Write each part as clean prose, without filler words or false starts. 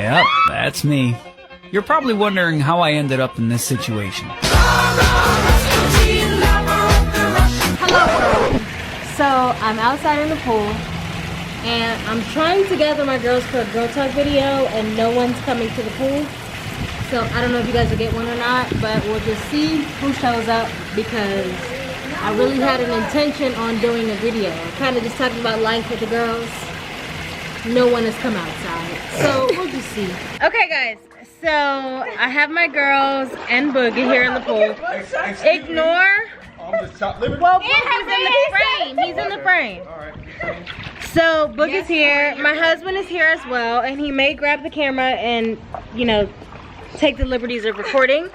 Yep, that's me. You're probably wondering how I ended up in this situation. Hello world. So I'm outside in the pool and I'm trying to gather my girls for a girl talk video and no one's coming to the pool. So I don't know if you guys will get one or not, but we'll just see who shows up because I really had an intention on doing a video. Kind of just talking about life with the girls. No one has come outside. So we'll just see. Okay guys, so I have my girls and Boogie here in the pool. Ignore. Well, Boogie's in the frame. He's in the frame. So Boogie's here. My husband is here as well, and he may grab the camera and, you know, take the liberties of recording.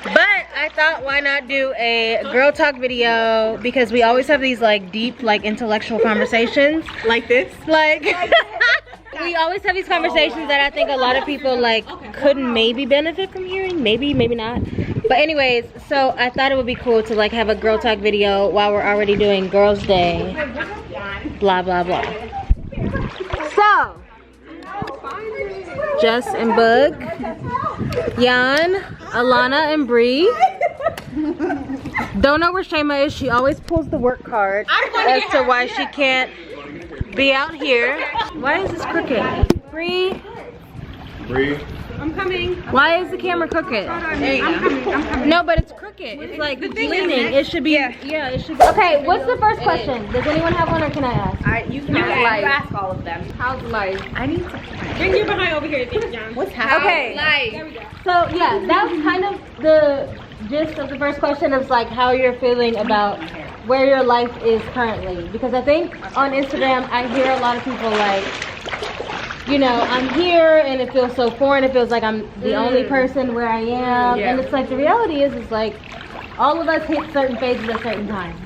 But I thought, why not do a girl talk video, because we always have these like deep, like intellectual conversations. Like this? Like, we always have these conversations that I think a lot of people like could maybe benefit from hearing. Maybe, maybe not. But anyways, so I thought it would be cool to like have a girl talk video while we're already doing Girls Day. Blah, blah, blah. So, Jess and Boog, Jan, Alana and Bree. Don't know where Shayma is. She always pulls the work card as to why she can't be out here. Why is this crooked? Bree? I'm coming. Why is the camera crooked? I'm coming. No, but it's crooked. It's like leaning. It should be. Yeah, it should be. Okay, what's the first question? Does anyone have one or can I ask? You can ask all of them. How's life? I need to bring your behind over here, John. What's happening? Okay. There we go. So yeah, that was kind of the gist of the first question. Of like how you're feeling about where your life is currently, because I think on Instagram I hear a lot of people like, you know, I'm here and it feels so foreign. It feels like I'm the only person where I am. And it's like the reality is like all of us hit certain phases at certain times.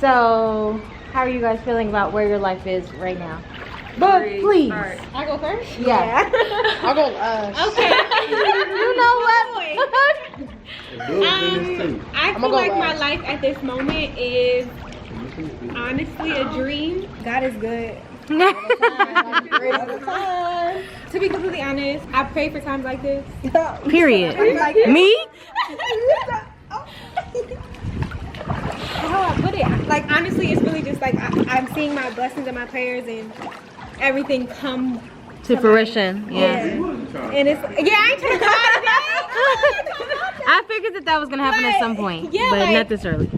So how are you guys feeling about where your life is right now? But please. I go first? Yeah. I'll go last. Okay. You know what? I feel like my life at this moment is honestly a dream. God is good. To be completely honest, I pray for times like this. Period. Me? How I put it, like honestly, it's really just like I'm seeing my blessings and my prayers and everything come to fruition. Yeah. And it's I ain't trying to I figured that was gonna happen at some point, but not this early.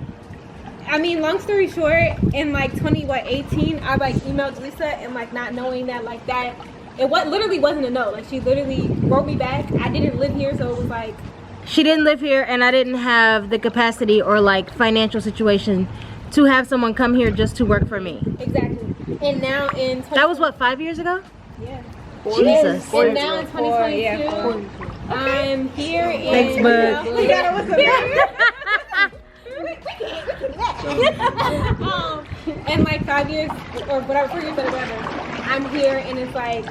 I mean, long story short, in like 18, I like emailed Lisa and like not knowing that like that, literally wasn't a no. Like she literally wrote me back. I didn't live here, so it was like. She didn't live here and I didn't have the capacity or like financial situation to have someone come here just to work for me. Exactly. And now in. That was what, 5 years ago? Yeah. Jesus. And now in 2022, I'm here in. Thanks, bud. And like 5 years or whatever, 4 years or whatever, I'm here and it's like,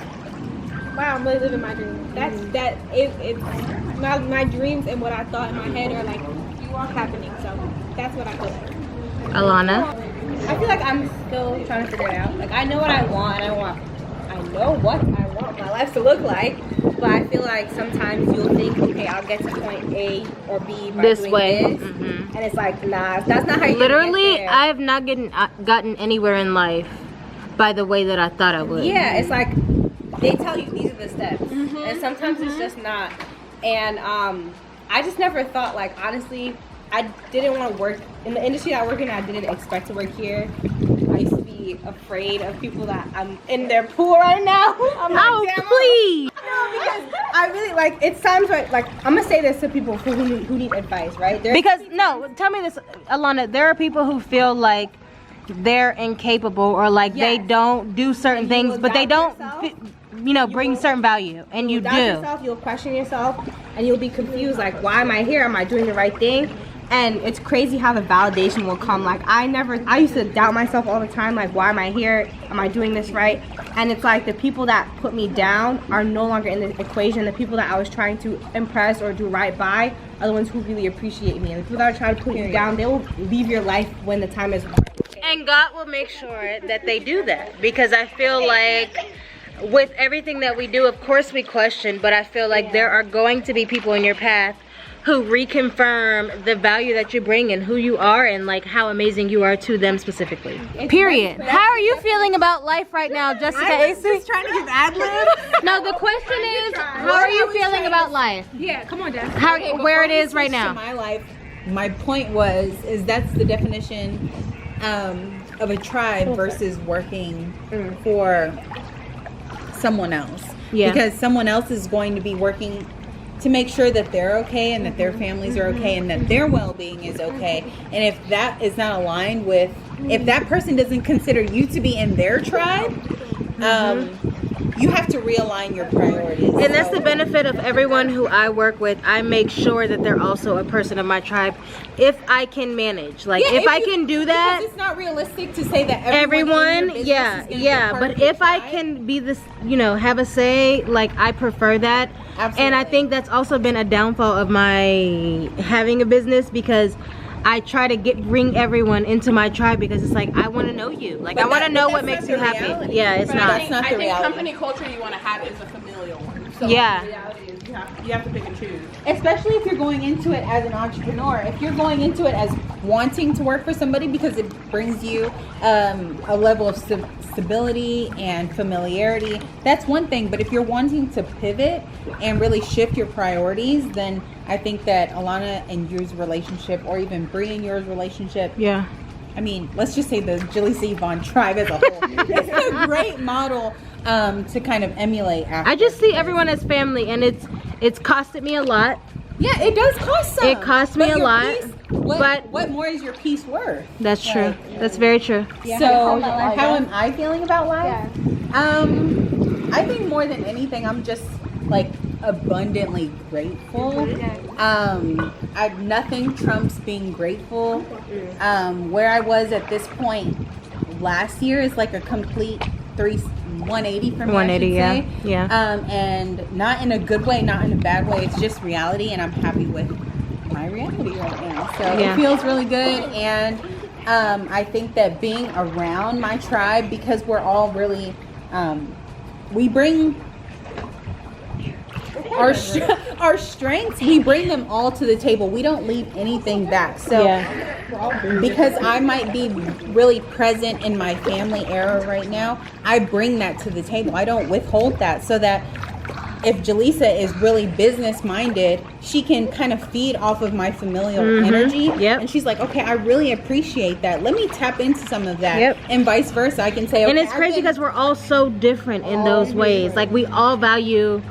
wow, I'm really living my dream. It's my dreams and what I thought in my head are like happening. So that's what I feel like. Alana? I feel like I'm still trying to figure it out. Like I know what I want, I know what I want my life to look like, but I feel like sometimes you'll think, okay, I'll get to point A or B by this doing way. this. And it's like, nah, that's not how you literally get there. I have not gotten anywhere in life by the way that I thought I would. Yeah, it's like they tell you these are the steps, and sometimes it's just not. And I just never thought, like, honestly, I didn't want to work in the industry that I work in. I didn't expect to work here. I used to be afraid of people that I'm in their pool right now. I'm like, damn, please. No, because I really like. It's times where, like, I'm gonna say this to people who need advice, right? Tell me this, Alana. There are people who feel like they're incapable or like they don't do certain things, but they don't, bring certain value, and you do. Yourself, you'll question yourself, and you'll be confused. Like, why am I here? Am I doing the right thing? And it's crazy how the validation will come. Like, I used to doubt myself all the time. Like, why am I here? Am I doing this right? And it's like the people that put me down are no longer in the equation. The people that I was trying to impress or do right by are the ones who really appreciate me. And the people that are trying to put you down, they will leave your life when the time is right. And God will make sure that they do that, because I feel like with everything that we do, of course we question, but I feel like there are going to be people in your path who reconfirm the value that you bring and who you are and like how amazing you are to them specifically. Period. How are you feeling about life right now, Jessica AC? Just trying to give ad-libs. No, the question is, how are you feeling about life? Yeah, come on, Jess. Where it is right now? My life, my point is that's the definition of a tribe versus working for someone else. Yeah. Because someone else is going to be working to make sure that they're okay and that their families are okay and that their well-being is okay. And if that is not aligned with, if that person doesn't consider you to be in their tribe, you have to realign your priorities. And that's the benefit of everyone who I work with. I make sure that they're also a person of my tribe if I can manage. Like if I can do that. Because it's not realistic to say that Everyone, but if I can be this, you know, have a say, like I prefer that. Absolutely. And I think that's also been a downfall of my having a business, because I try to bring everyone into my tribe, because it's like I want to know you. Like I want to know what makes you happy. reality. Yeah, it's not. That's not the I think reality. company culture you want to have is a familial one. So Yeah. the reality is you have to pick and choose. Especially if you're going into it as an entrepreneur. If you're going into it as wanting to work for somebody because it brings you a level of stability and familiarity, that's one thing. But if you're wanting to pivot and really shift your priorities, then I think that Alana and yours relationship, or even Bree and yours relationship, Yeah. I mean, let's just say the JaLisaEVaughn tribe as a whole. It's a great model to kind of emulate after. I just see everyone as family, and it's costed me a lot. Yeah, it does cost some. It cost me But a your lot, peace- but- what more is your peace worth? That's true. That's very true. So how am I feeling about life? I think more than anything, I'm just like abundantly grateful. Nothing trumps being grateful. Where I was at this point last year is like a complete 180 for me. 180, I should say. yeah. And not in a good way, not in a bad way. It's just reality, and I'm happy with my reality right now. So Yeah. it feels really good, and I think that being around my tribe, because we're all really, we bring our strengths, we bring them all to the table. We don't leave anything back. So because I might be really present in my family era right now, I bring that to the table. I don't withhold that, so that if JaLisa is really business minded, she can kind of feed off of my familial energy. Yep. And she's like, okay, I really appreciate that. Let me tap into some of that. Yep. And vice versa. I can say, okay, And it's crazy because we're all so different in those ways. Like we all value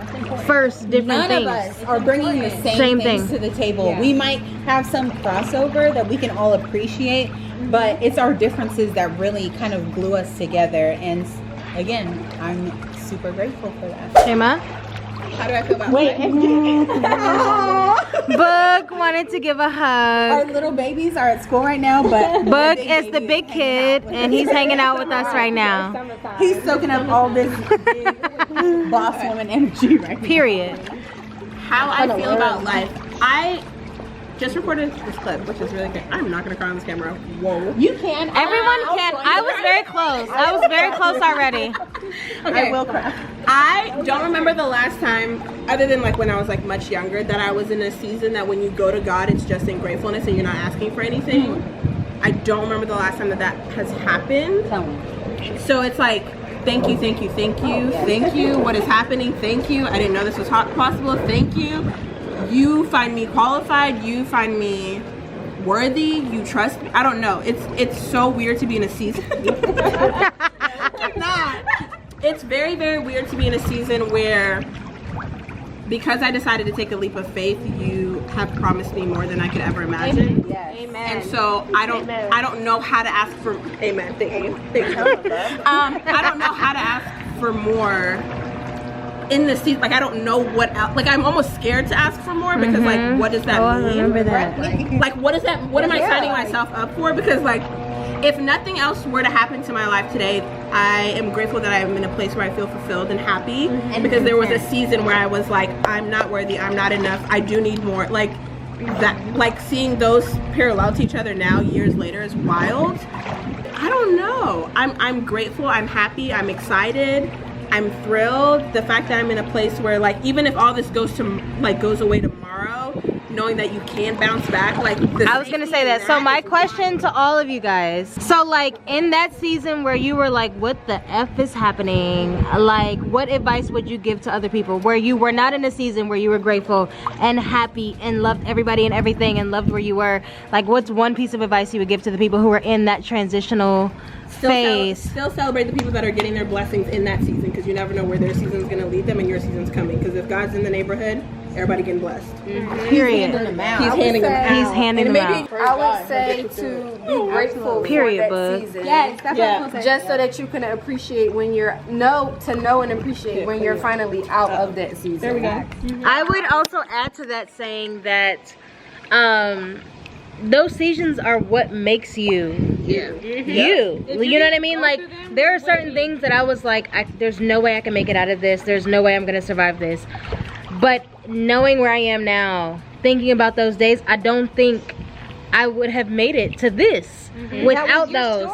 first different none things. of us are bringing the same things thing. to the table. We might have some crossover that we can all appreciate, but it's our differences that really kind of glue us together. And again, I'm super grateful for that. Shema? How do I feel about Book wanted to give a hug. Our little babies are at school right now, but Book is the big kid, and he's hanging out with us right now. he's soaking up all this big boss woman energy right now. Period. how I feel about life? I just recorded this clip, which is really good. I'm not gonna cry on this camera. Whoa. You can. Everyone can. I was very close. I was very close already. Okay. I will cry. I don't remember the last time, other than like when I was like much younger, that I was in a season that when you go to God, it's just in gratefulness and you're not asking for anything. I don't remember the last time that has happened. Tell me. So it's like, thank you, thank you, thank you, thank you. What is happening? Thank you. I didn't know this was possible. Thank you. You find me qualified. You find me worthy. You trust me. I don't know. It's so weird to be in a season. I'm not. It's very, very weird to be in a season where, because I decided to take a leap of faith, you have promised me more than I could ever imagine. Yes. And so I don't know how to ask for. Amen. Thank you. Thank you. I don't know how to ask for more in the season. Like I don't know what else. Like I'm almost scared to ask for more because like what does that mean? I remember that. Like what is that? What am I signing myself up for? Because like if nothing else were to happen to my life today, I am grateful that I am in a place where I feel fulfilled and happy. Because there was a season where I was like, I'm not worthy. I'm not enough. I do need more. Like that. Like seeing those parallel to each other now, years later, is wild. I don't know. I'm grateful. I'm happy. I'm excited. I'm thrilled. The fact that I'm in a place where, like, even if all this goes away tomorrow, knowing that you can bounce back, like, I was gonna say that. So my question to all of you guys, so like in that season where you were like, what the F is happening? Like, what advice would you give to other people where you were not in a season where you were grateful and happy and loved everybody and everything and loved where you were? Like, what's one piece of advice you would give to the people who are in that transitional phase? Still celebrate the people that are getting their blessings in that season, because you never know where their season's gonna lead them and your season's coming. Because if God's in the neighborhood, everybody getting blessed. Period. He's handing them out. He's handing them out. I would say to be grateful Period, for that bud. season. Yes, that's what I was gonna say. Just so that you can appreciate when you're know and appreciate when you're finally out of that season. There we go. I would also add to that saying that those seasons are what makes you you. You know what I mean? Like, there are certain things that I was like, there's no way I can make it out of this. There's no way I'm gonna survive this. But knowing where I am now, thinking about those days, I don't think I would have made it to this without those.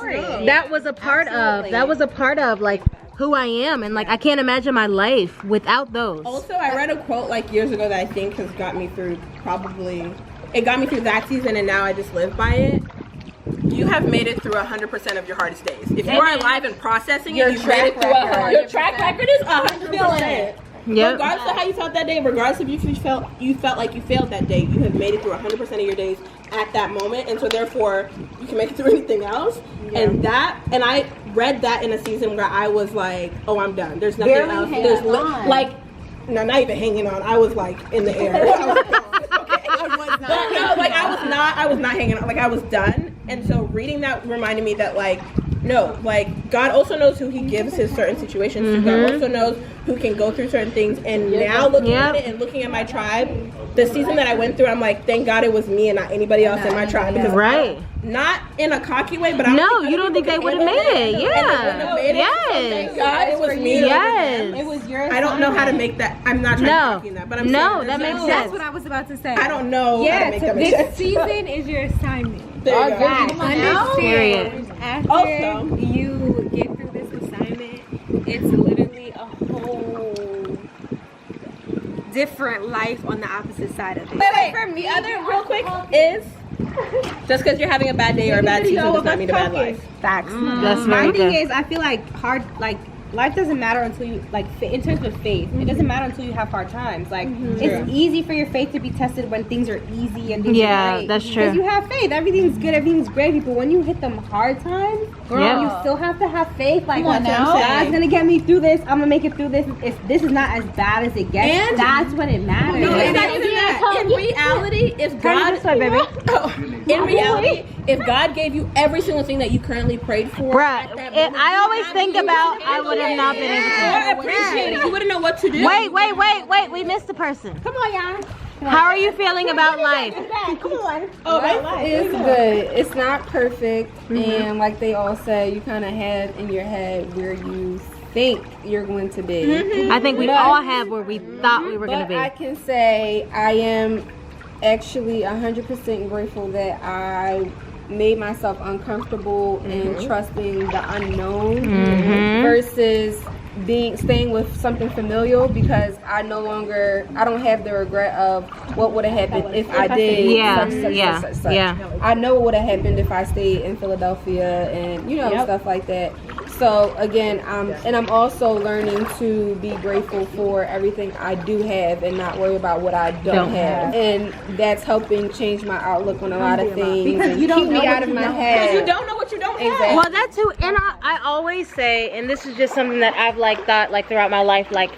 That was a part of. That was a part of like who I am, and like I can't imagine my life without those. Also, I read a quote like years ago that I think has got me through it got me through that season, and now I just live by it. You have made it through 100% of your hardest days. If you are alive and processing it, you've made it through 100%. Your track record is 100%. Yep. Regardless of how you felt that day, regardless if you felt like you failed that day, you have made it through 100% of your days at that moment, and so therefore you can make it through anything else. And I read that in a season where I was like, oh, I'm done. There's nothing else. There's not even hanging on. I was like in the air. I was I was not hanging on. Like, I was done. And so reading that reminded me that, like, no, like, God also knows who he gives his certain situations to. God also knows who can go through certain things. And now looking at it and looking at my tribe, the season that I went through, I'm like, thank God it was me and not anybody else in my tribe. Because not in a cocky way, but you don't think they would have made it. Thank God it was me. It was your I don't know how to make that. I'm not trying to cocky that, but I'm saying that makes sense. That's what I was about to say. I don't know how to make that make sense. This season is your assignment. There you go. Understand, after you get through this assignment, it's literally a whole different life on the opposite side of it. Wait, for me, real quick, is just because you're having a bad day or a bad season does not mean a bad life. Facts. That's My very thing good. is, I feel like life doesn't matter until you, like, in terms of faith, it doesn't matter until you have hard times. Like, it's easy for your faith to be tested when things are easy and things are great. That's true. Because you have faith, everything's good, everything's great. But when you hit them hard times, you still have to have faith. Like, God's gonna get me through this. I'm gonna make it through this. If this is not as bad as it gets, and that's when it matters. No, it's not even that. In reality, if God gave you every single thing that you currently prayed for, I always think about I would have not been able to. Or appreciate it. You wouldn't know what to do. Wait. We missed the person. Come on, y'all. How are you feeling about life? Come on. It's good. It's not perfect, and like they all say, you kind of have in your head where you think you're going to be. I think we all have where we thought we were going to be. I can say I am actually 100% grateful that I made myself uncomfortable and trusting the unknown versus staying with something familiar, because I don't have the regret of what would have happened if I did such. I know what would have happened if I stayed in Philadelphia and stuff like that. So again, I'm also learning to be grateful for everything I do have and not worry about what I don't have. And that's helping change my outlook on a lot of things. Because you don't keep me out of my head. Because you don't know what you don't have. Well, that too, and I always say, and this is just something that I've thought throughout my life, like,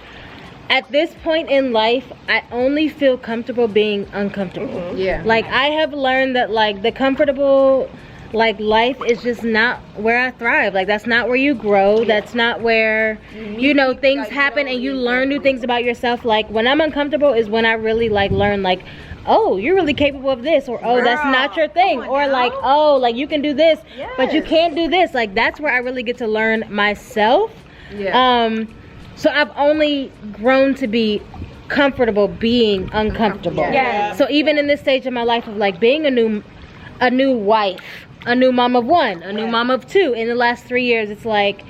at this point in life, I only feel comfortable being uncomfortable. Like, I have learned that, like, the comfortable, like, life is just not where I thrive. Like, that's not where you grow. That's not where, things happen and you learn new things about yourself. Like, when I'm uncomfortable is when I really, like, learn, like, oh, you're really capable of this, or oh, that's not your thing, or like, oh, like, you can do this, but you can't do this. Like, that's where I really get to learn myself. So I've only grown to be comfortable being uncomfortable. So even in this stage of my life of, like, being a new wife, a new mom of one, a new mom of two in the last 3 years, it's like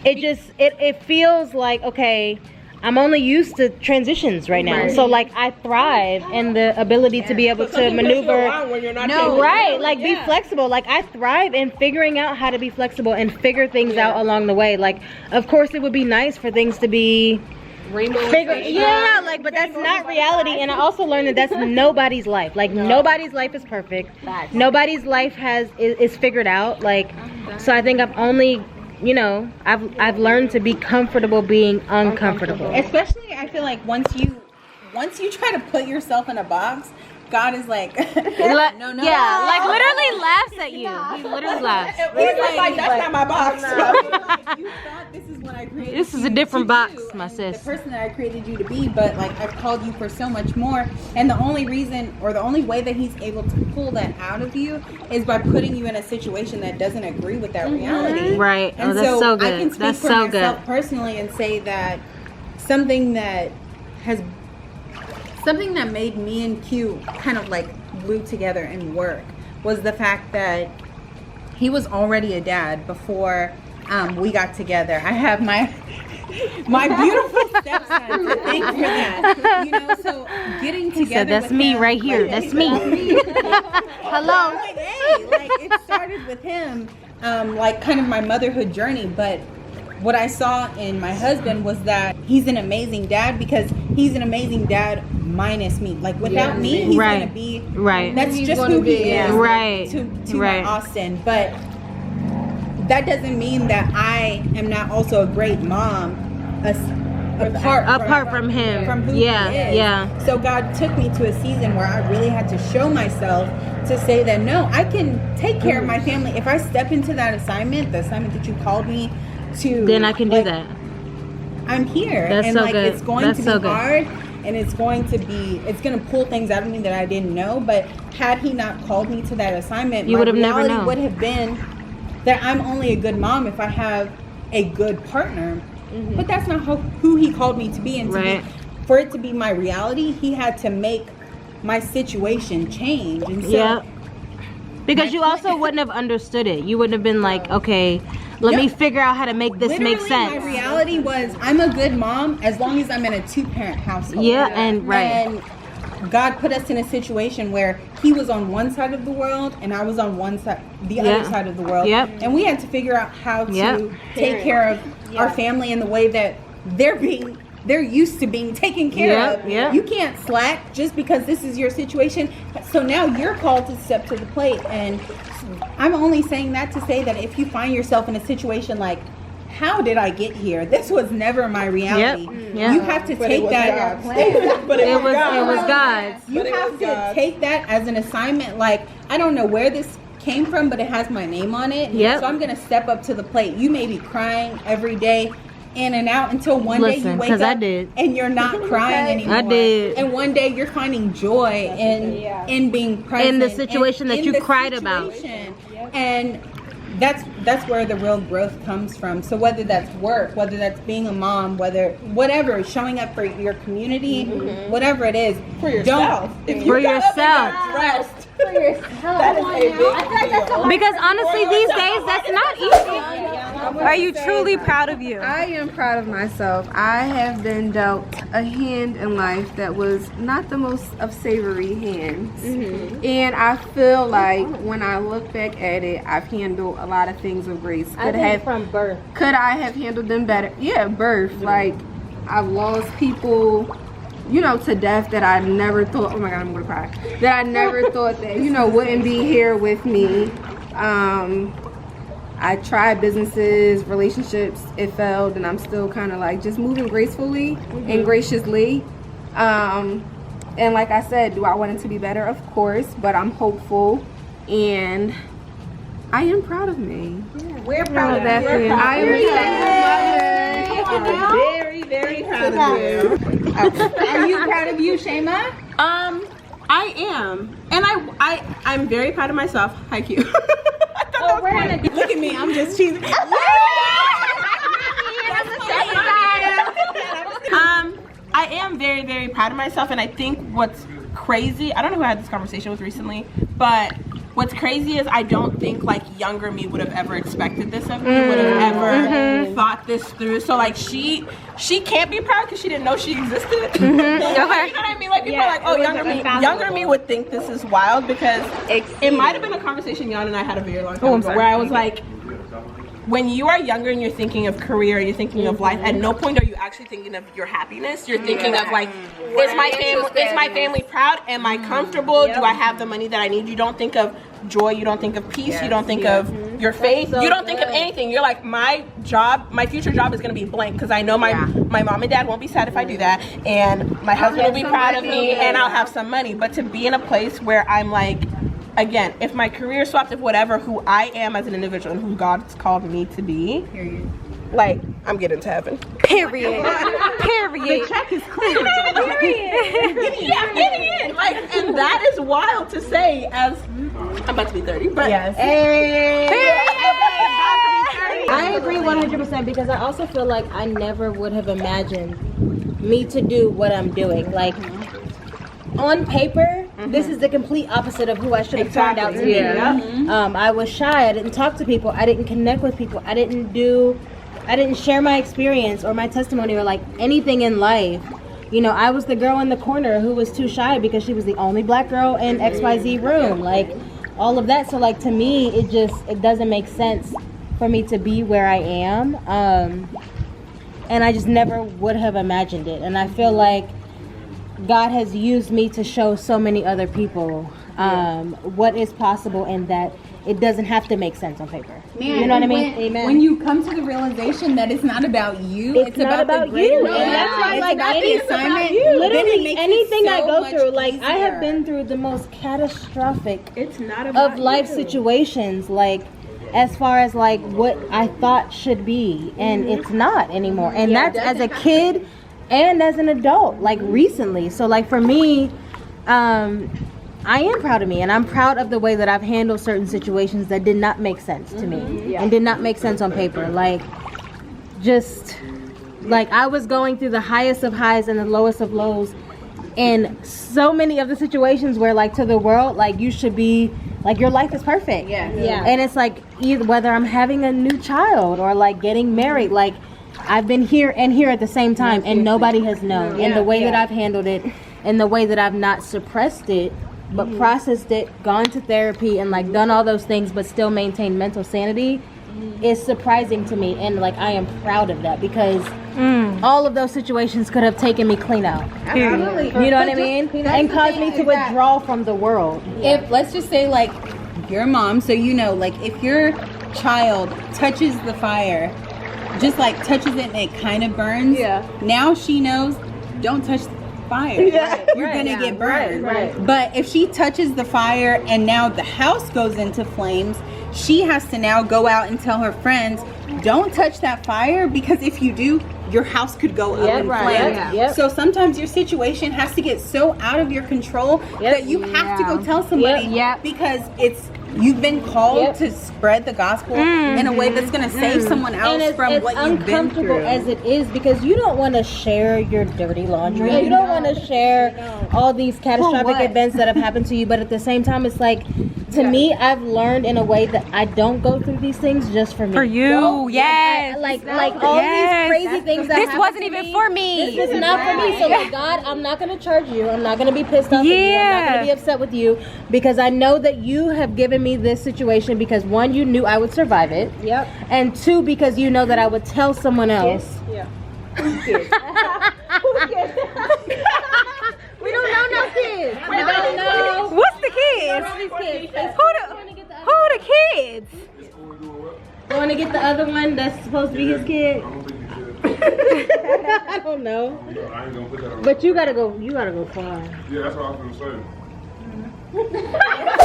it feels like, okay, I'm only used to transitions right now. So like I thrive in the ability to be able to maneuver. Like be flexible. Like I thrive in figuring out how to be flexible and figure things out along the way. Like of course it would be nice for things to be like, but that's not reality. And I also learned that that's nobody's life. Like nobody's life is perfect. Nobody's life is figured out. Like so I think I've only, you know, I've learned to be comfortable being uncomfortable. Especially, I feel like once you try to put yourself in a box, God is like, no. Yeah, like literally laughs at you. He literally laughs. He's like, that's not my box. You thought this is what I created. This is a different box, my sis. The person that I created you to be, but like I've called you for so much more. And the only reason, or the only way that He's able to pull that out of you is by putting you in a situation that doesn't agree with that reality. Right. And that's so good. I can speak That's for so myself good. personally and say that something that made me and Q kind of like glue together and work was the fact that he was already a dad before we got together. I have my beautiful stepson to thank for that. You know, so getting together. He said, "That's me right here. That's me." Hello. Like it started with him, like kind of my motherhood journey, but what I saw in my husband was that he's an amazing dad because he's an amazing dad minus me. Like without me, he's gonna be That's just who he is. Right. To my Austin, but that doesn't mean that I am not also a great mom. Apart from him, from who he is. Yeah. So God took me to a season where I really had to show myself to say that no, I can take care of my family. If I step into that assignment, the assignment that you called me to, then I can do that. I'm here. That's and so like good. it's going to be hard and it's going to pull things out of me that I didn't know. But had He not called me to that assignment, you would have never known. Would have been that I'm only a good mom if I have a good partner. But that's not who He called me to be. And for it to be my reality, He had to make my situation change. And so because you also wouldn't have understood it. You wouldn't have been like, okay, let me figure out how to make this make sense. My reality was I'm a good mom as long as I'm in a 2-parent household. And God put us in a situation where He was on one side of the world and I was on other side of the world. And we had to figure out how to take care of our family in the way that they're used to being taken care of. You can't slack just because this is your situation. So now you're called to step to the plate. And I'm only saying that to say that if you find yourself in a situation like, how did I get here? This was never my reality. You have to take that. But it was God's. You have to take that as an assignment. Like, I don't know where this came from, but it has my name on it. So I'm going to step up to the plate. You may be crying every day in and out until one day you wake up and you're not crying anymore. I did. And one day you're finding joy in being present in the situation that you cried about. And that's where the real growth comes from. So whether that's work, whether that's being a mom, whatever, showing up for your community, whatever it is, for yourself. For yourself. Rest. For yourself. That is a big deal. Because honestly, these days, that's not easy. Are you truly proud of you? I am proud of myself. I have been dealt a hand in life that was not the most of savory hands. And I feel like when I look back at it, I've handled a lot of things with grace. From birth. Could I have handled them better? Yeah, birth. Like, I've lost people, you know, to death that I never thought, oh my God, I'm gonna cry, that I never thought that, you know, wouldn't be here with me. I tried businesses, relationships, it failed, and I'm still kind of like just moving gracefully and graciously. And like I said, do I want it to be better? Of course, but I'm hopeful, and I am proud of me. We're proud of that. I am very, very proud of you. Are you proud of you, Shayma? I am, and I'm very proud of myself. Hi, Q. Look at me, I'm just cheesing. I am very, very proud of myself, and I think what's crazy, I don't know who I had this conversation with recently, but what's crazy is I don't think like younger me would have ever expected this of me, would have ever thought this through. So like she can't be proud because she didn't know she existed. You know what I mean? Like people are like, oh, younger me would think this is wild, because it might have been a conversation Jan and I had a very long time ago where I was like, when you are younger and you're thinking of career, you're thinking of life, at no point are you actually thinking of your happiness. You're thinking of like, is my family proud? Am I comfortable? Do I have the money that I need? You don't think of joy, you don't think of peace, you don't think of your faith, you don't think of anything. You're like, my future job is gonna be blank, because I know my mom and dad won't be sad if I do that, and my husband will be proud of me, and I'll have some money. But to be in a place where I'm like, again, if my career swapped, if whatever, who I am as an individual and who God's called me to be, like, I'm getting to heaven. Period. Period. The check is clear. Period. Yeah, get in. Like, and that is wild to say as I'm about to be 30, but I agree 100%, because I also feel like I never would have imagined me to do what I'm doing. Like, on paper, this is the complete opposite of who I should have turned out to be. I was shy. I didn't talk to people. I didn't connect with people. I didn't share my experience or my testimony or like anything in life. You know, I was the girl in the corner who was too shy because she was the only black girl in XYZ room. Like, all of that. So like, to me, it doesn't make sense for me to be where I am. And I just never would have imagined it. And I feel like God has used me to show so many other people what is possible, and that it doesn't have to make sense on paper. Man, you know what I mean? Amen. When you come to the realization that it's not about you, it's not about the greater you. good. And that's why, It's like, about the assignment. Literally, anything I go through, like, easier. I have been through the most catastrophic it's not about of life situations, like, as far as like what I thought should be, and it's not anymore. And that's as a kid and as an adult, like recently. So like for me, I am proud of me, and I'm proud of the way that I've handled certain situations that did not make sense to me and did not make sense on paper. Like, just like I was going through the highest of highs and the lowest of lows in so many of the situations where, like, to the world, like, you should be like, your life is perfect. And it's like, either whether I'm having a new child or like getting married, like, I've been here and here at the same time, and nobody has known. And the way that I've handled it, and the way that I've not suppressed it, but processed it, gone to therapy, and like done all those things, but still maintained mental sanity, is surprising to me. And like, I am proud of that, because all of those situations could have taken me clean out. Absolutely. You know what I mean? And caused me to withdraw from the world. If, let's just say, like, your mom, so you know, like, if your child touches the fire, just like touches it and it kind of burns, now she knows, don't touch the fire. You're gonna get burned. But if she touches the fire and now the house goes into flames, she has to now go out and tell her friends, don't touch that fire, because if you do, your house could go up in flames. So sometimes your situation has to get so out of your control that you have to go tell somebody, because you've been called to spread the gospel in a way that's going to save someone else from what you've been through. Uncomfortable as it is, because you don't want to share your dirty laundry. You don't want to share all these catastrophic events that have happened to you. But at the same time, it's like, to me, I've learned in a way that I don't go through these things just for me. For you, yes. Like all these crazy things that this happen wasn't to even me, for me. This is not for me. So like, God, I'm not going to charge you. I'm not going to be pissed off at you. I'm not going to be upset with you, because I know that you have given me this situation because, one, you knew I would survive it. And two, because you know that I would tell someone else. Who's kids? Who's kids? We don't know no kids. We don't know. What's the kids? Who the kids? Going to get the other one that's supposed to be his kid. I don't know. I ain't gonna put that on. But you gotta go far. Yeah, that's what I was gonna say.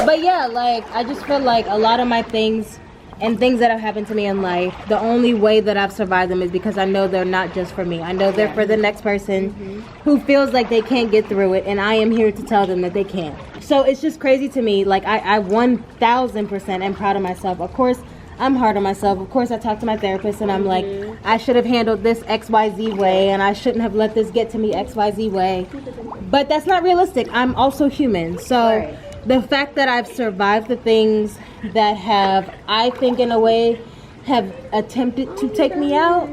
But yeah, like, I just feel like a lot of my things and things that have happened to me in life, the only way that I've survived them is because I know they're not just for me. I know they're for the next person who feels like they can't get through it, and I am here to tell them that they can. So it's just crazy to me. Like, I 1000% am proud of myself. Of course, I'm hard on myself. Of course, I talk to my therapist and I'm like, I should have handled this XYZ way, and I shouldn't have let this get to me XYZ way. But that's not realistic. I'm also human. So the fact that I've survived the things that have, I think in a way, have attempted to take me out,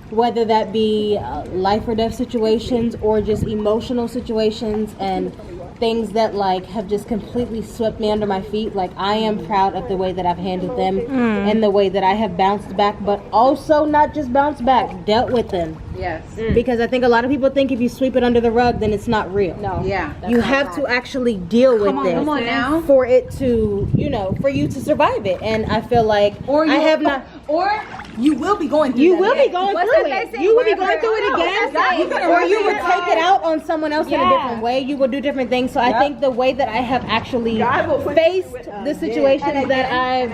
whether that be life or death situations or just emotional situations and things that like have just completely swept me under my feet. Like, I am proud of the way that I've handled them and the way that I have bounced back, but also not just bounced back, dealt with them. Yes. Because I think a lot of people think if you sweep it under the rug, then it's not real. No. Yeah. You have to actually deal with it Come on now. for it to, you know, for you to survive it. And I feel like I have not. Or you will be going through You that will be again. going through it. You will be going through it again, or you would take it out on someone else in a different way. You will do different things. So I think the way that I have actually faced the situations that I've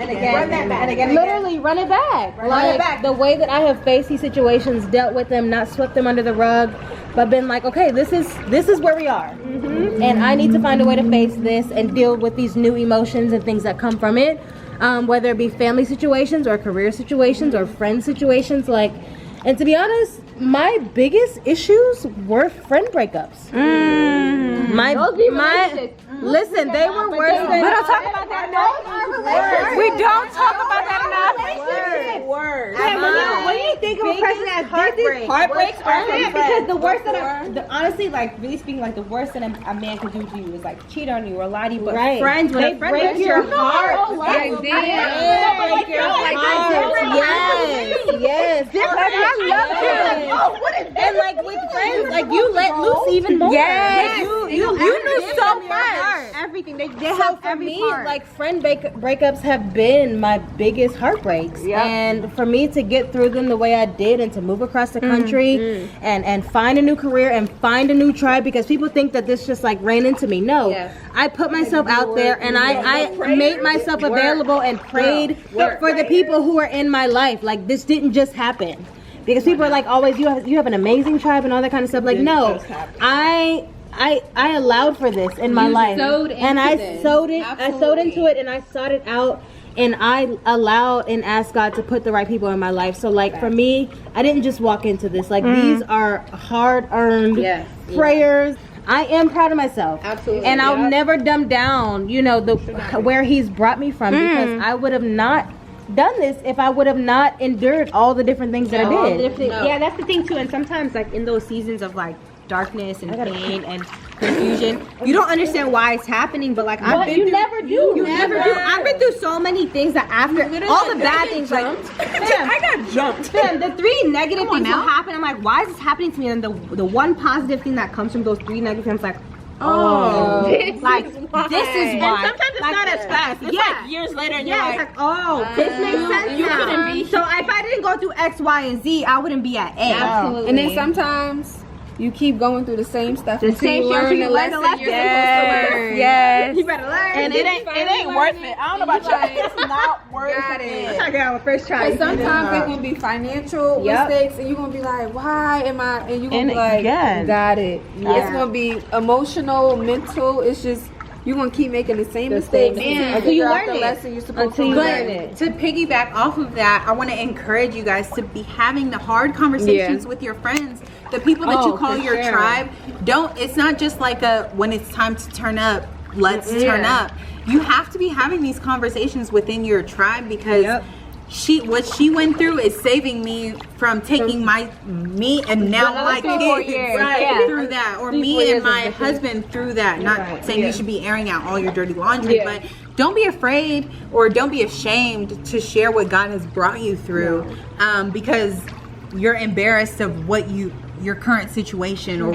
literally run it back. Like the way that I have faced these situations, dealt with them, not swept them under the rug, but been like, okay, this is where we are, and I need to find a way to face this and deal with these new emotions and things that come from it. Whether it be family situations or career situations or friend situations, like, and to be honest, my biggest issues were friend breakups. Listen, they were worse than. We don't talk about that enough. We don't talk about that enough. When you think of a person as heartbreaks are because the worst that honestly, like really speaking, like the worst that a man could do to you is like cheat on you or lie to you. But friends, when a friend breaks your heart, Yes. And like with friends, like you let loose even more. Yes. You knew so much. everything. They So have for every me, part. like friend breakups have been my biggest heartbreaks. And for me to get through them the way I did and to move across the country and find a new career and find a new tribe, because people think that this just like ran into me. No, I put myself out there and I made myself available and prayed for the people who are in my life. Like this didn't just happen. Because people are like always, you have an amazing tribe and all that kind of stuff. Like no, I allowed for this in my life, and I sowed it. Absolutely. I sowed into it, and I sought it out, and I allowed and asked God to put the right people in my life. So like for me, I didn't just walk into this. Like these are hard-earned prayers. I am proud of myself, absolutely, and I'll never dumb down, you know, where He's brought me from, because I would have not done this if I would have not endured all the different things that I did. Yeah, that's the thing too. And sometimes like in those seasons of like darkness and pain and confusion, you don't understand why it's happening, but like I've been through, never do. You never do. I've been through so many things that after all the bad things, like I got jumped. the three negative things will happen. I'm like, why is this happening to me? And the one positive thing that comes from those three negative things, like, like this is why. And sometimes it's not as fast. It's like years later, and you're it's like, like, this makes sense. You now. couldn't be. So if I didn't go through X, Y, and Z, I wouldn't be at A. Absolutely. And then sometimes you keep going through the same stuff until you learn the lesson you're supposed to learn. Yes. You better learn. And it ain't worth it. I don't know about you. It's not worth it. I got on first try. But sometimes it's gonna be financial mistakes, and you're gonna be like, "Why am I?" And you're gonna be like, "Got it." It's gonna be emotional, mental. It's just you're gonna keep making the same mistakes until you learn the lesson you're supposed to learn. To piggyback off of that, I want to encourage you guys to be having the hard conversations with your friends, the people that you call your tribe. It's not just like when it's time to turn up, let's turn up. You have to be having these conversations within your tribe, because what she went through is saving me from taking me and now my kids through that, or me and my husband through that. Not saying you should be airing out all your dirty laundry, but don't be afraid or don't be ashamed to share what God has brought you through, because you're embarrassed of your current situation or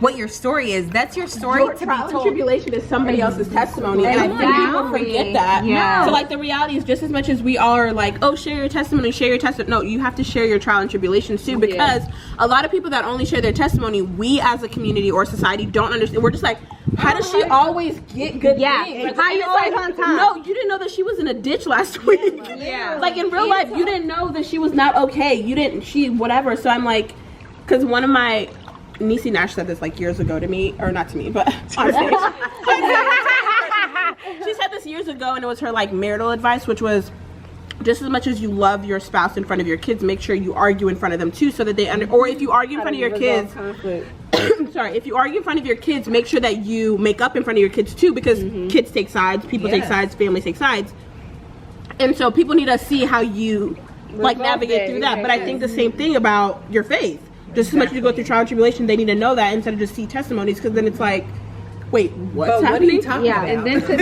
what your story is. That's your story to be told. Tribulation is somebody else's testimony, and I think people forget that. So like the reality is, just as much as we are like, oh, share your testimony. No, you have to share your trial and tribulations too, because a lot of people that only share their testimony, we as a community or society don't understand. We're just like, how does she always get good things? How you always on time? No, you didn't know that she was in a ditch last week. Like in real life, you didn't know that she was not okay. Whatever. So I'm like, because one of my Niecy Nash said this like years ago to me, or not to me, but on stage. She said this years ago, and it was her like marital advice, which was, just as much as you love your spouse in front of your kids, make sure you argue in front of them too, so that they or if you argue in front of your kids, sorry, if you argue in front of your kids, make sure that you make up in front of your kids too, because kids take sides, people take sides, families take sides. And so people need to see how you like navigate through that. But I think the same thing about your faith. Just as much as you go through trial and tribulation, they need to know that instead of just see testimonies, because then it's like, wait, what's happening? What are you talking about? And then to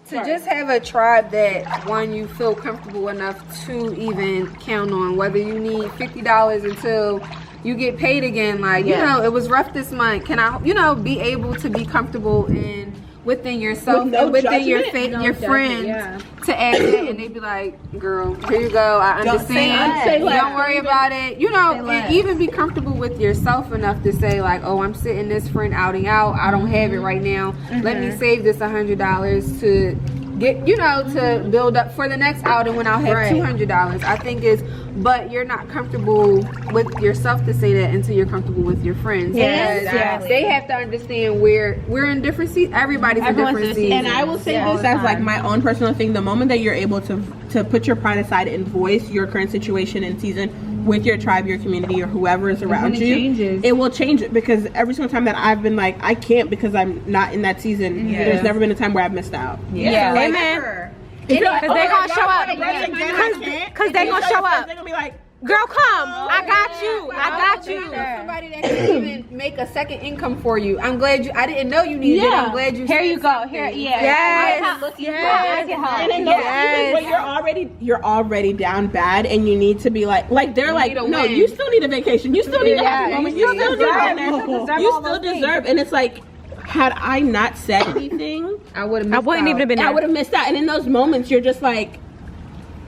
to just have a tribe that one you feel comfortable enough to even count on, whether you need $50 until you get paid again. Like, you know, it was rough this month. Can I, you know, be able to be comfortable in within yourself and within your your friends to ask it, and they be like, girl, here you go, I understand, don't worry about it, you know, and even be comfortable with yourself enough to say like, oh, I'm sitting this friend outing out, I don't have it right now, let me save this $100 to get, you know, to build up for the next outing when I'll have $200. I think is, but you're not comfortable with yourself to say that until you're comfortable with your friends. Yes, they have to understand we're in different seasons. Everybody's in different seasons. And I will say this as like my own personal thing. The moment that you're able to put your pride aside and voice your current situation and season with your tribe, your community, or whoever is around you, it will change it. Because every single time that I've been like, I can't because I'm not in that season, there's never been a time where I've missed out. Amen. Because they're gonna show up. Because they're gonna show up. They're gonna be like, girl, come. I got you. I got you. Somebody that can even make a second income for you. I'm glad you. I didn't know you needed it. I'm glad you. Here you go. Here, And in those seasons when you're already down bad, and you need to be like they're like, no, you still need a vacation. You still need a happy moment. You still deserve. You still deserve. And it's like, had I not said anything, I wouldn't even have been there. I would have missed out. And in those moments, you're just like,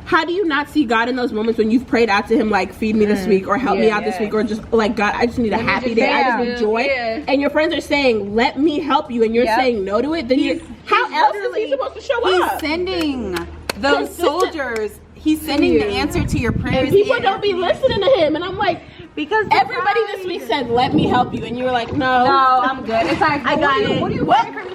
how do you not see God in those moments when you've prayed out to him like, feed me this week, or help me out this week, or just like, God, I just need a happy day, I just need joy. And your friends are saying, let me help you, and you're saying no to it, then how else is he supposed to show up? He's sending those soldiers. He's sending the answer to your prayers. And people don't be listening to him, and I'm like, because everybody this week said, let me help you, and you were like, no, I'm good. It's like, I got it.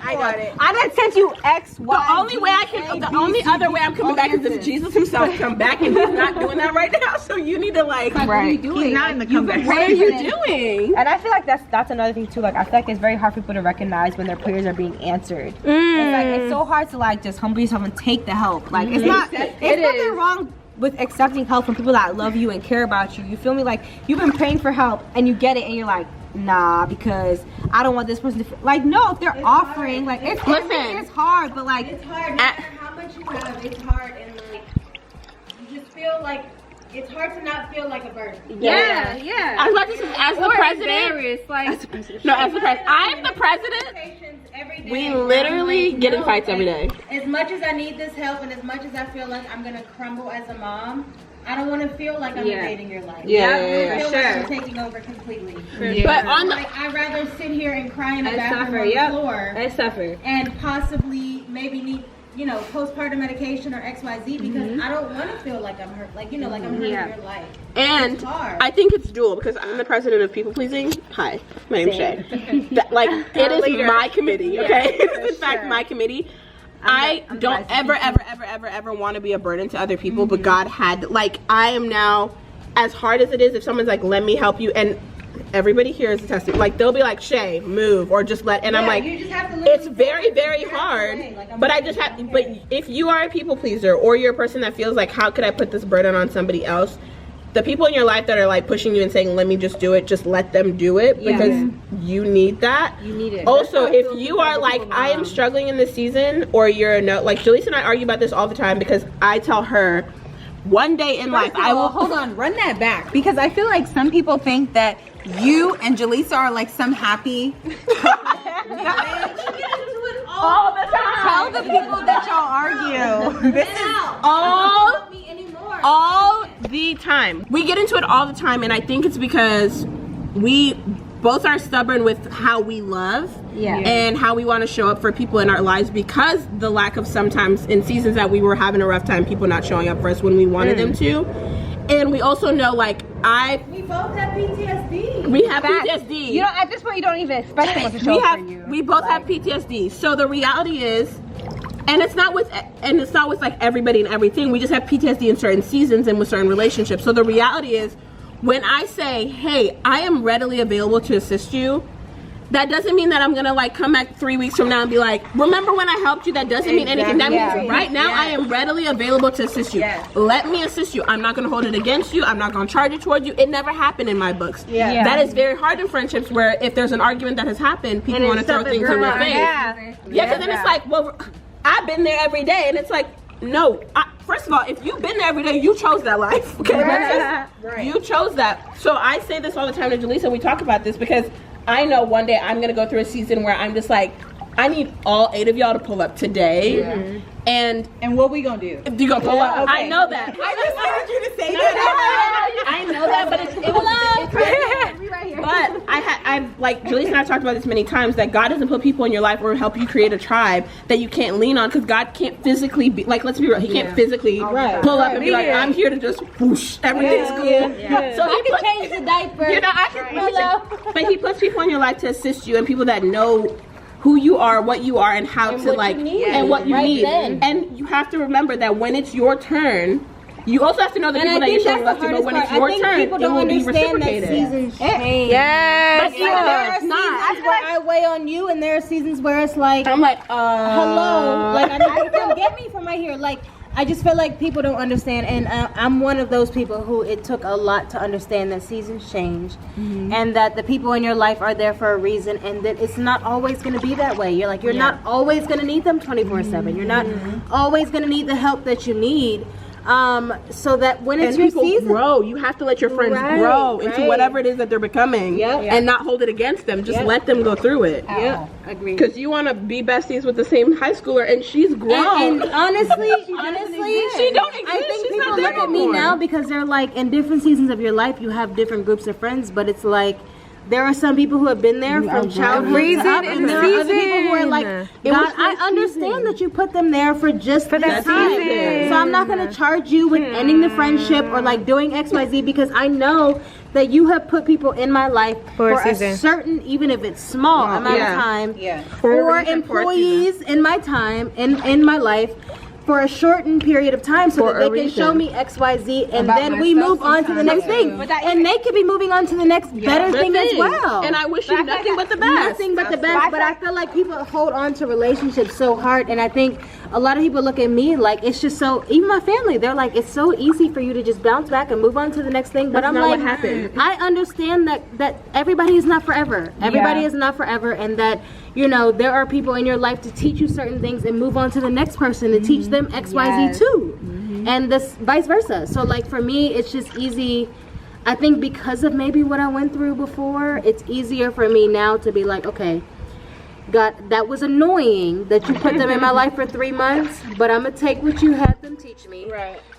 I got it. I done sent you X, Y. The only other way I'm coming back is if Jesus himself come back, and he's not doing that right now. So you need to like, what are you doing? He's not in the comeback. What are you doing? And I feel like that's another thing too. Like, I feel like it's very hard for people to recognize when their prayers are being answered. It's like, it's so hard to like just humble yourself and take the help. Like, it's nothing wrong with accepting help from people that love you and care about you. You feel me? Like, you've been praying for help and you get it, and you're like, nah, because I don't want this person to like, no, if they're offering, like, it's hard, but like, it's hard no matter how much you have. It's hard, and like, you just feel like it's hard to not feel like a burden. Yeah. I was about to say, as the president, I'm the president. We literally get in fights every day. As much as I need this help, and as much as I feel like I'm gonna crumble as a mom, I don't want to feel like I'm invading your life. I feel like I'm taking over completely. But I'd rather sit here and cry in a bathroom on the floor. I suffer. And possibly maybe need, you know, postpartum medication or XYZ, because I don't want to feel like I'm hurt, like, you know, like I'm hurting your life. And I think it's dual, because I'm the president of people pleasing. Hi, my name's Shay. It is my committee, okay? It is in fact my committee. I don't ever want to be a burden to other people, but God had, like, I am now, as hard as it is, if someone's like, let me help you, and everybody here is a testimony, like, they'll be like, Shay, move, or just let, and I'm like, it's very, very hard, but I just have, but if you are a people pleaser, or you're a person that feels like, how could I put this burden on somebody else, the people in your life that are like pushing you and saying, let me just do it, just let them do it, because you need that. You need it. Also, if you are like, I am struggling in this season, or you're like, JaLisa and I argue about this all the time, because I tell her, one day in life, I will. Hold on, run that back, because I feel like some people think that you and JaLisa are like some happy all the time. Tell the people that y'all argue. This is all the time. We get into it all the time, and I think it's because we both are stubborn with how we love and how we want to show up for people in our lives, because the lack of, sometimes in seasons that we were having a rough time, people not showing up for us when we wanted them to. And we also know, like, we both have PTSD. We have PTSD. You know, at this point, you don't even expect someone to show up for you. We both have PTSD. So the reality is, and it's not with like everybody and everything. We just have PTSD in certain seasons and with certain relationships. So the reality is, when I say, hey, I am readily available to assist you, that doesn't mean that I'm gonna like come back 3 weeks from now and be like, remember when I helped you? That doesn't mean anything. That means right now I am readily available to assist you. Let me assist you. I'm not gonna hold it against you. I'm not gonna charge it towards you. It never happened in my books. That is very hard in friendships where if there's an argument that has happened, people want to throw things in your face. Because then it's like, well, I've been there every day, and it's like, no. First of all, if you've been there every day, you chose that life. Okay, you chose that. So I say this all the time to Jalisa. We talk about this because I know one day I'm gonna go through a season where I'm just like, I need all 8 of y'all to pull up today. And what we gonna do? You gonna pull up? Okay. I know that. I just wanted you to say that. I know that, but it's but I've like Jalisa and I talked about this many times that God doesn't put people in your life or help you create a tribe that you can't lean on, because God can't physically be like, let's be real, He can't physically pull up and be like, I'm here to just whoosh, everything's cool. So I can change the diaper. You know, I can. But He puts people in your life to assist you, and people that know who you are, what you are, and how to like, and what you need. And you have to remember that when it's your turn, you also have to know the people that you're showing love to, but when it's your turn, it will be reciprocated. Seasons change. But there are seasons where I weigh on you, and there are seasons where it's like, I'm like, hello, like I know you don't get me from right here. Like, I just feel like people don't understand, and I'm one of those people who it took a lot to understand that seasons change, and that the people in your life are there for a reason, and that it's not always going to be that way. You're like, you're not always going to need them 24/7. You're not always going to need the help that you need. So that when it's your season, grow. You have to let your friends grow into whatever it is that they're becoming, and not hold it against them. Just let them go through it. Agree. Because you want to be besties with the same high schooler, and she's grown. And honestly, she don't exist. I think people look at me now because they're like, in different seasons of your life, you have different groups of friends, but it's like, there are some people who have been there from childhood to up, and there are other people who are like, God, I understand that you put them there for just that time. So I'm not going to charge you with ending the friendship or like doing XYZ, because I know that you have put people in my life for a certain, even if it's small amount of time, or employees in my time, in my life, for a shortened period of time, so that they can show me XYZ, and then we move on to the next thing. And they could be moving on to the next better thing as well. And I wish you nothing but the best. Nothing but the best. But I feel like people hold on to relationships so hard, and I think a lot of people look at me like it's just so, even my family, they're like, it's so easy for you to just bounce back and move on to the next thing. But I'm like, I understand that everybody is not forever. Everybody is not forever, and that, you know, there are people in your life to teach you certain things and move on to the next person to teach them XYZ too. And this vice versa. So like for me, it's just easy. I think because of maybe what I went through before, it's easier for me now to be like, okay, God, that was annoying that you put them in my life for 3 months, but I'm gonna take what you had them teach me,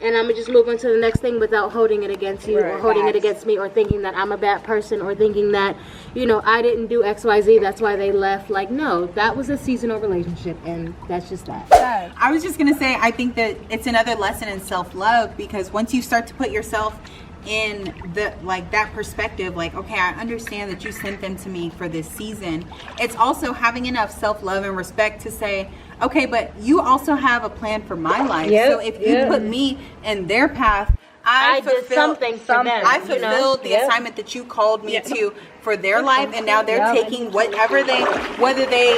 and I'm gonna just move on to the next thing without holding it against you, or holding it against me, or thinking that I'm a bad person, or thinking that, you know, I didn't do XYZ, that's why they left. Like, no, that was a seasonal relationship, and that's just that. I was just gonna say, I think that it's another lesson in self-love, because once you start to put yourself in the like that perspective, like, okay, I understand that you sent them to me for this season, it's also having enough self-love and respect to say, okay, but you also have a plan for my life. So if you put me in their path, I did something for them. I fulfilled the assignment that you called me to for their life, and now they're taking whatever whether they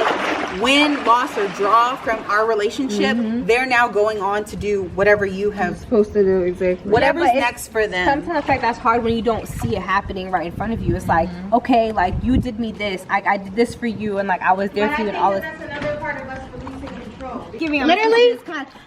win, loss, or draw from our relationship, they're now going on to do whatever you have Supposed to do exactly. whatever's next for them. Sometimes, in fact, that's hard when you don't see it happening right in front of you. It's like, okay, like you did me this, I did this for you, and like I was there for you, and all this. That's another part of us releasing control. Literally,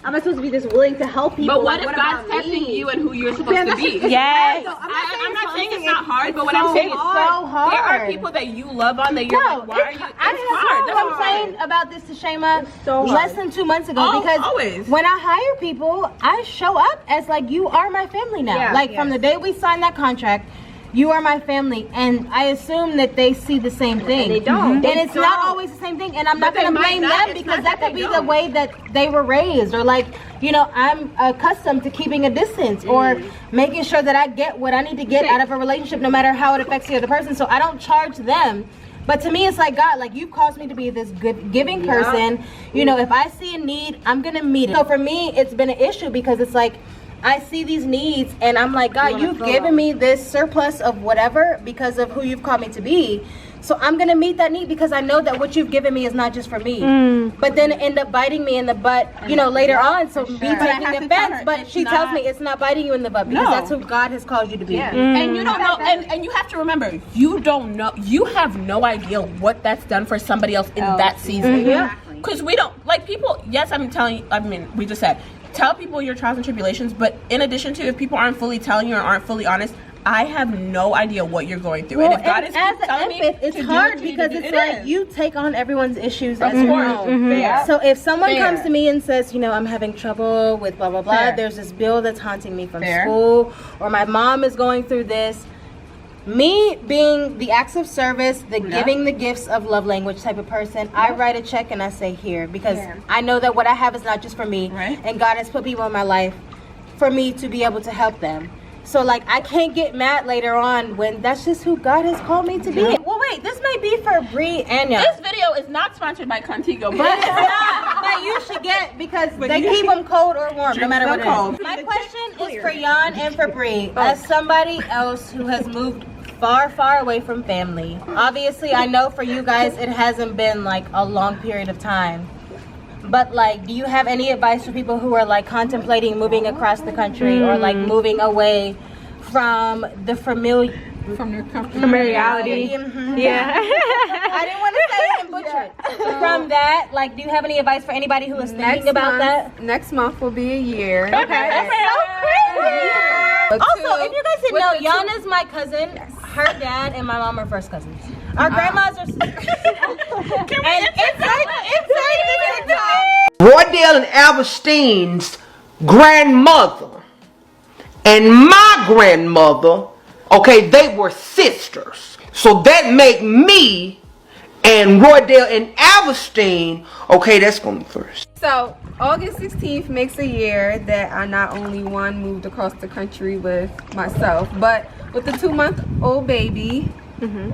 am I supposed to be this willing to help people? But what if God's testing you and who you're supposed to be? Yes. I'm not saying it's not hard, but what I'm saying is so hard. there are people that you love on that you're like, why are you? It's hard. That's what I'm saying about this to Shema less than 2 months ago, because when I hire people, I show up as like, you are my family now. From the day we signed that contract, you are my family, and I assume that they see the same thing. They don't. And it's not always the same thing, and I'm not going to blame them, because that could be the way that they were raised, or like, you know, I'm accustomed to keeping a distance, or making sure that I get what I need to get out of a relationship, no matter how it affects the other person. So I don't charge them. But to me, it's like, God, like, you've caused me to be this good, giving person. You know, if I see a need, I'm going to meet it. So for me, it's been an issue, because it's like, I see these needs and I'm like, God, you've given me this surplus of whatever because of who you've called me to be. So I'm going to meet that need because I know that what you've given me is not just for me. But then it end up biting me in the butt, you know, later on. So me taking offense, but she tells me it's not biting you in the butt because that's who God has called you to be. And you don't know, and you have to remember, you don't know, you have no idea what that's done for somebody else in that season. Because we don't, like people, yes, I'm telling you, I mean, we just said, tell people your trials and tribulations, but in addition to, if people aren't fully telling you or aren't fully honest, I have no idea what you're going through. Well, and if God is as telling an me it's hard because it's like you take on everyone's issues as your own. Yeah. So if someone comes to me and says, you know, I'm having trouble with blah, blah, blah, there's this bill that's haunting me from school, or my mom is going through this, me being the acts of service, the giving the gifts of love language type of person, I write a check and I say here because I know that what I have is not just for me, and God has put people in my life for me to be able to help them. So like I can't get mad later on when that's just who God has called me to be. Well, wait, this might be for Bree and y'all. This video is not sponsored by Contigo, but it's not that you should get because they keep them cold or warm, no matter what it is. My question is for Jan and for Bree. As somebody else who has moved far, far away from family, obviously I know for you guys it hasn't been like a long period of time. But like, do you have any advice for people who are like contemplating moving across the country or like moving away from the familiarity? Yeah. I didn't want to say it and butcher it. From that, like, do you have any advice for anybody who is thinking about that? Next month will be a year. Okay. That's so crazy. Also, if you guys didn't know, Yana's my cousin. Her dad and my mom are first cousins. Our grandmas are sisters. Roydale and Alberstein's grandmother and my grandmother, okay, they were sisters. So that make me and Roydale and Alberstein, okay, that's going first. So August 16th makes a year that I not only moved across the country with myself, but with the 2-month-old baby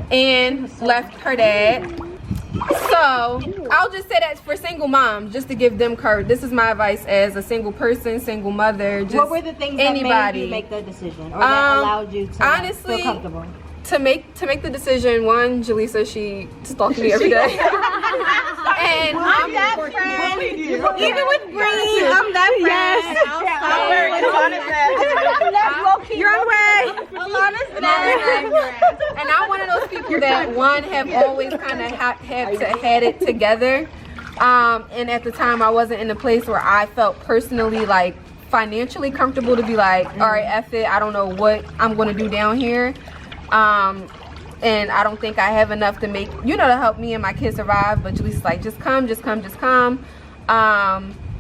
and left her dad. So I'll just say that for single moms, just to give them courage. This is my advice as a single person, single mother. Just what were the things that made you make that decision, or that allowed you to honestly feel comfortable? To make the decision, one, JaLisa, she stalks me every day. And I'm that friend. Even with Bree, I'm that friend. You're on way. And I'm one of those people that have always kind of had it together. And at the time, I wasn't in a place where I felt personally like financially comfortable to be like, all right, F it, I don't know what I'm going to do down here. And I don't think I have enough to make, to help me and my kids survive. But JaLisa's like, just come.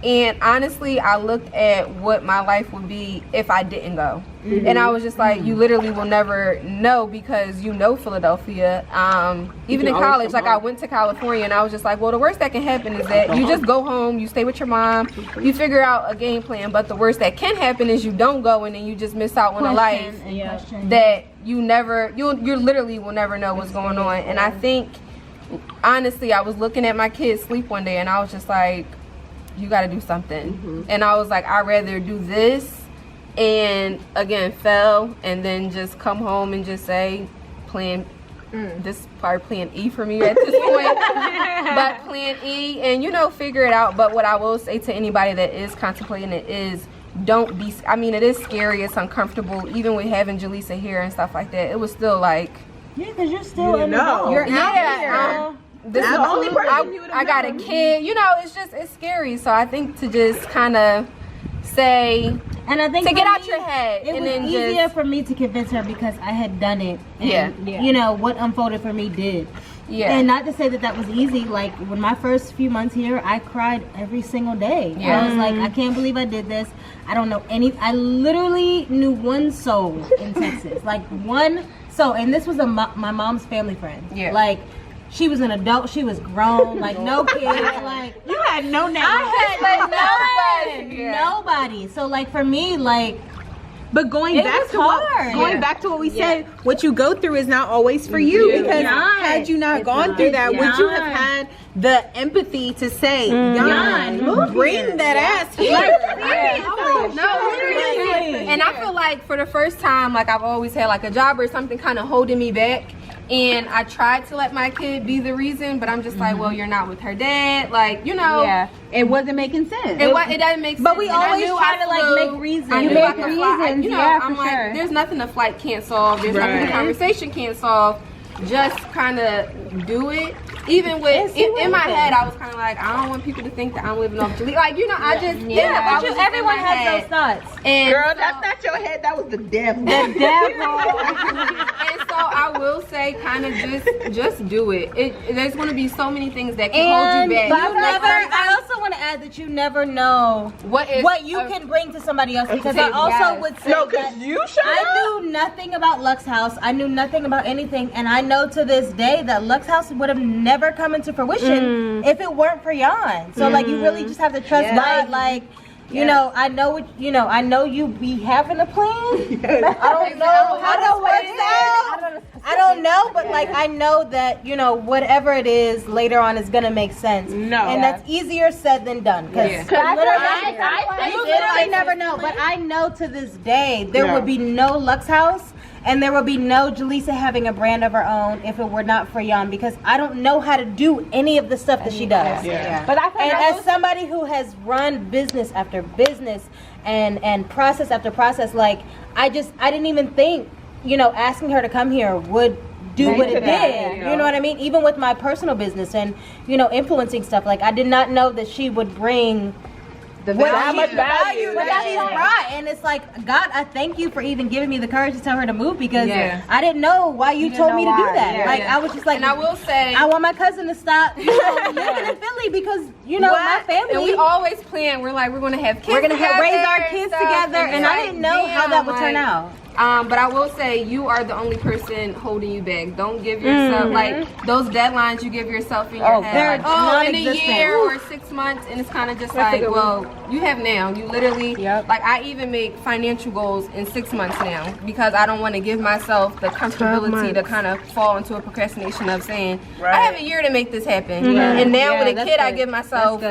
And honestly, I looked at what my life would be if I didn't go. And I was just like, you literally will never know because Philadelphia. Even in college, like I went to California and I was just like, well, the worst that can happen is that you just go home, you stay with your mom, you figure out a game plan. But the worst that can happen is you don't go and then you just miss out on a life that you literally will never know what's going on. And I think, honestly, I was looking at my kids sleep one day and I was just like, you got to do something. And I was like, I'd rather do this and again fail and then just come home and just say this is probably plan E for me at this point. But plan E and figure it out. But what I will say to anybody that is contemplating it is, don't be, it is scary, it's uncomfortable, even with having JaLisa here and stuff like that. It was still like, because you're still in the know. You're out here. This is the only person I got a kid. It's scary. So I think to just kind of say, and I think to get out your head, it was easier for me to convince her because I had done it. And, what unfolded for me did. Yeah. And not to say that was easy. Like when my first few months here, I cried every single day. I was like, I can't believe I did this. I don't know I literally knew one soul in Texas, like one soul, and this was my mom's family friend. Yeah. Like. She was an adult. She was grown. Like no kids. Like you had no name. I had like nobody. So like for me, like. But going back to what we said, what you go through is not always for you because had you not gone through that, would you have had the empathy to say, Yon, bring that ass here. And I feel like for the first time, like I've always had like a job or something kind of holding me back. And I tried to let my kid be the reason, but I'm just like, well, you're not with her dad. Like, you know. Yeah. It wasn't making sense. It doesn't make sense. But we And I always knew try I to like flew. make reasons. I knew I could fly. You know, yeah, I'm for like, sure. there's nothing a flight can't solve. There's nothing a conversation can't solve. Just kind of do it. Even with in my head, I was kind of like, I don't want people to think that I'm living off JaLisa. Like, you know, I just everyone has those thoughts. And Girl, that's not your head. That was the devil. and so I will say, kind of just do it. There's going to be so many things that can hold you back. I also want to add that you never know what you can bring to somebody else, because I also would say that I knew nothing about Lux House. I knew nothing about anything, and I know to this day that Lux House would have never come into fruition if it weren't for Yon. So like, you really just have to trust God. Like, you know, I know what I know you be having a plan. I don't know how to work out. I don't know, but like, I know that, you know, whatever it is later on is gonna make sense. And that's easier said than done. Because you literally never know. But I know to this day there would be no Lux House. And there will be no JaLisa having a brand of her own if it were not for Yon, because I don't know how to do any of the stuff that she does. But as somebody who has run business after business and process after process, like I didn't even think, you know, asking her to come here would do what it did. You know what I mean? Even with my personal business and, you know, influencing stuff, like I did not know that she would bring how much value that she's brought. And it's like, God, I thank you for even giving me the courage to tell her to move, because I didn't know why you told me to do that. Like I was just like, and I will say, I want my cousin to stop living in Philly, because you know my family. And we always plan. We're like, we're gonna have kids. We're gonna together, raise our kids together, and I didn't know how that would turn out. But I will say, you are the only person holding you back. Don't give yourself like those deadlines you give yourself in your head. Like, in a year or 6 months, and it's kind of just like, well, you have now. You literally like, I even make financial goals in 6 months now, because I don't want to give myself the comfortability to kind of fall into a procrastination of saying, I have a year to make this happen. And now with a kid, I give myself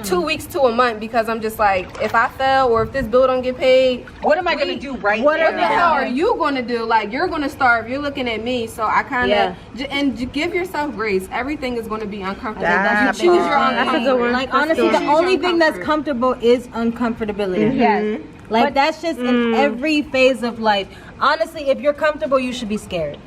2 weeks to a month, because I'm just like, if I fail or if this bill don't get paid, what am I gonna do right now? What the hell are you gonna do? Like, you're gonna starve. You're looking at me. So I kind of and give yourself grace. Everything is gonna be uncomfortable. You choose your uncomfortable. Like, honestly, the only thing that's comfortable is uncomfortability. Like, that's just in every phase of life. Honestly, if you're comfortable, you should be scared.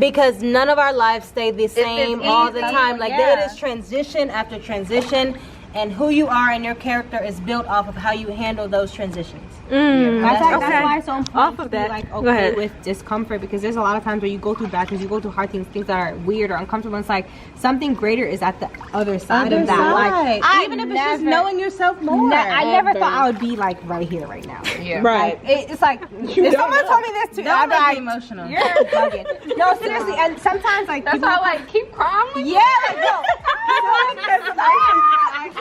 Because none of our lives stay the same all the time. Like, it is transition after transition, and who you are and your character is built off of how you handle those transitions. That's why it's so important to be like okay with discomfort, because there's a lot of times where you go through bad things, you go through hard things that are weird or uncomfortable. And it's like something greater is at the other side of that. Like, even if it's just knowing yourself more. I never thought I would be like right here, right now. Like, it's like if someone told me this too, I'd be like, emotional. You're bugging. No, seriously. And sometimes like that's why I like keep crying.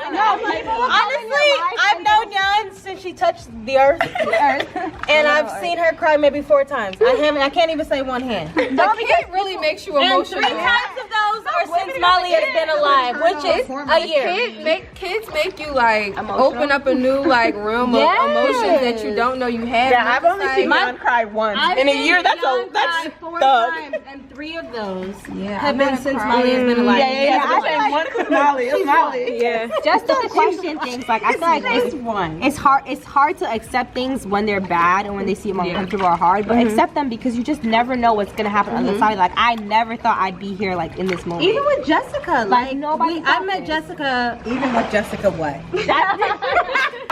Honestly, I've known Yon since she touched the earth. And I've seen her cry maybe 4 times. I can't even say one hand. The kid really makes you emotional. 3 times of those are since Molly has been alive, which is a year. Kids make you like open up a new like realm of emotions that you don't know you have. I've only seen Yon cry once in a year. That's 4 times, and 3 of those have been since Molly has been alive. I think one is Molly. It's Molly. Just to question things, like I feel like it's hard to accept things when they're bad and when they seem uncomfortable or hard, but accept them, because you just never know what's gonna happen on the side. Like, I never thought I'd be here like in this moment. Even with Jessica, like nobody. I met Jessica. Even with Jessica, what?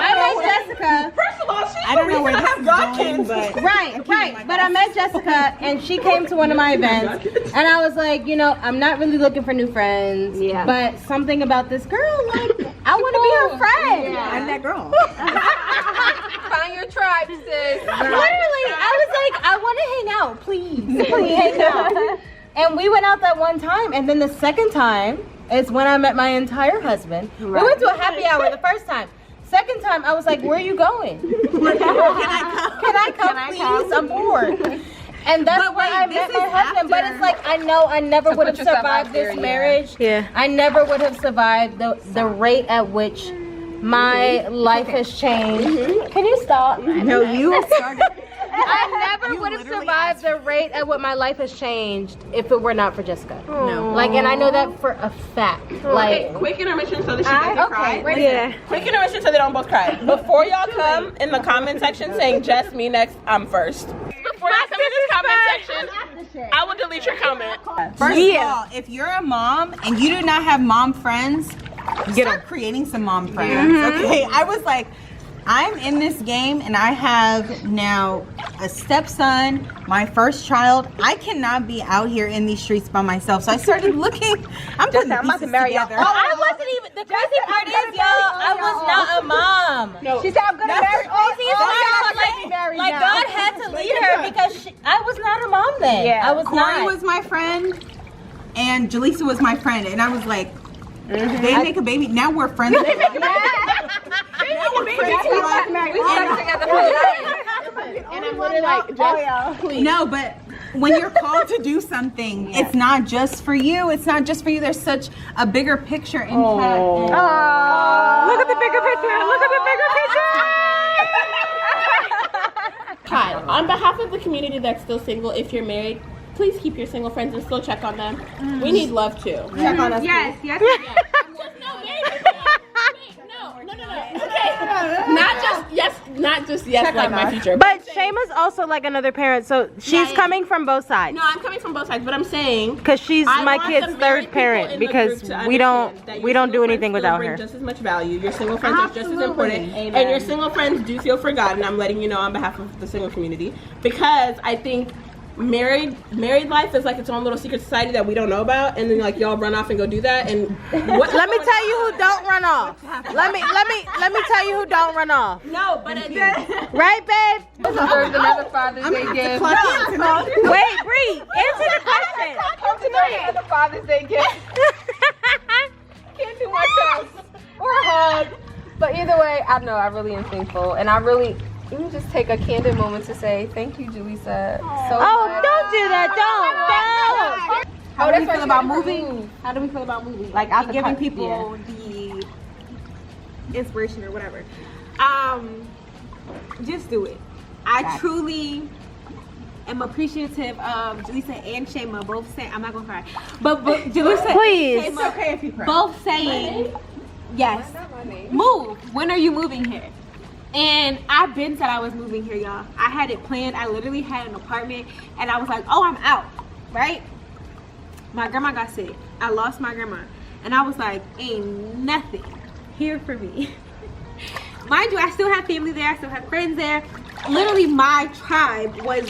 I met Jessica. First of all, she's the reason I have God-kids. Right. But I met Jessica, and she came to one of my events, and I was like, you know, I'm not really looking for new friends, but something about this girl, like, I want to be her friend. I'm that girl. Find your tribe, sis. Literally, I was like, I want to hang out, please hang out. And we went out that one time, and then the second time is when I met my entire husband. We went to a happy hour the first time. Second time, I was like, where are you going? Can I come, please? I'm bored. And that's where I met my husband. But it's like, I know I never would have survived this marriage. Yeah. I never would have survived the rate at which my life has changed. Can you stop? No, you started. I never would have survived the rate at what my life has changed if it were not for Jessica. No. Like, and I know that for a fact. Like, Quick intermission so that she doesn't cry. Yeah. Quick intermission so they don't both cry. Before y'all come in the comment section saying Jess, me next, I'm first. Before y'all come in this comment section, I will delete your comment. First of all, if you're a mom and you do not have mom friends, start creating some mom friends. Okay, I was like, I'm in this game and I have now a stepson, my first child. I cannot be out here in these streets by myself. So I started looking. I'm putting the pieces together. oh, I wasn't even. The crazy part is, y'all, I was not a mom. No. She said, I'm gonna marry Like God had to lead her because I was not a mom then. Yeah. I was Corey not. was my friend and Jalisa was my friend. And I was like, they make a baby. Now we're friends. Now we're friends for life. And I'm literally like, Jess, please. No, but when you're called to do something, it's not just for you. It's not just for you. There's such a bigger picture impact. Look at the bigger picture. Look at the bigger picture. Hi, on behalf of the community that's still single, if you're married, please keep your single friends and still check on them. We need love too. Check on us. Yes. No. Okay. Not just yes, like my future. But Shayma's also like another parent, so she's coming from both sides. No, I'm coming from both sides, but I'm saying Because she's I my want kid's the married third parent people in the because group to we don't understand that we your don't do single anything friends without still her. bring just as much value. Your single friends are just as important, and your single friends do feel forgotten. I'm letting you know on behalf of the single community because I think married life is like its own little secret society that we don't know about, and then like y'all run off and go do that. And Let me tell you who don't run off. Let me tell you who don't run off. No, but Right, babe? There's another Father's Day gift. Wait, Bree, answer the question. Another Father's Day gift. Can't do much else. Or a hug. But either way, I know I really am thankful, and I really. Let me just take a candid moment to say thank you, Jalisa. Don't do that. Don't. How do we feel about moving? How do we feel about moving? Like out giving people the inspiration or whatever. Just do it. I truly am appreciative of Jalisa and Shayma both saying, I'm not gonna cry, but Jalisa Please. and Shayma, it's okay if you cry. Both saying yes. Move. When are you moving here? And I've been said I was moving here, y'all. I had it planned. I literally had an apartment and I was like, oh, I'm out, right? My grandma got sick. I lost my grandma. And I was like, ain't nothing here for me. Mind you, I still have family there. I still have friends there. Literally, my tribe was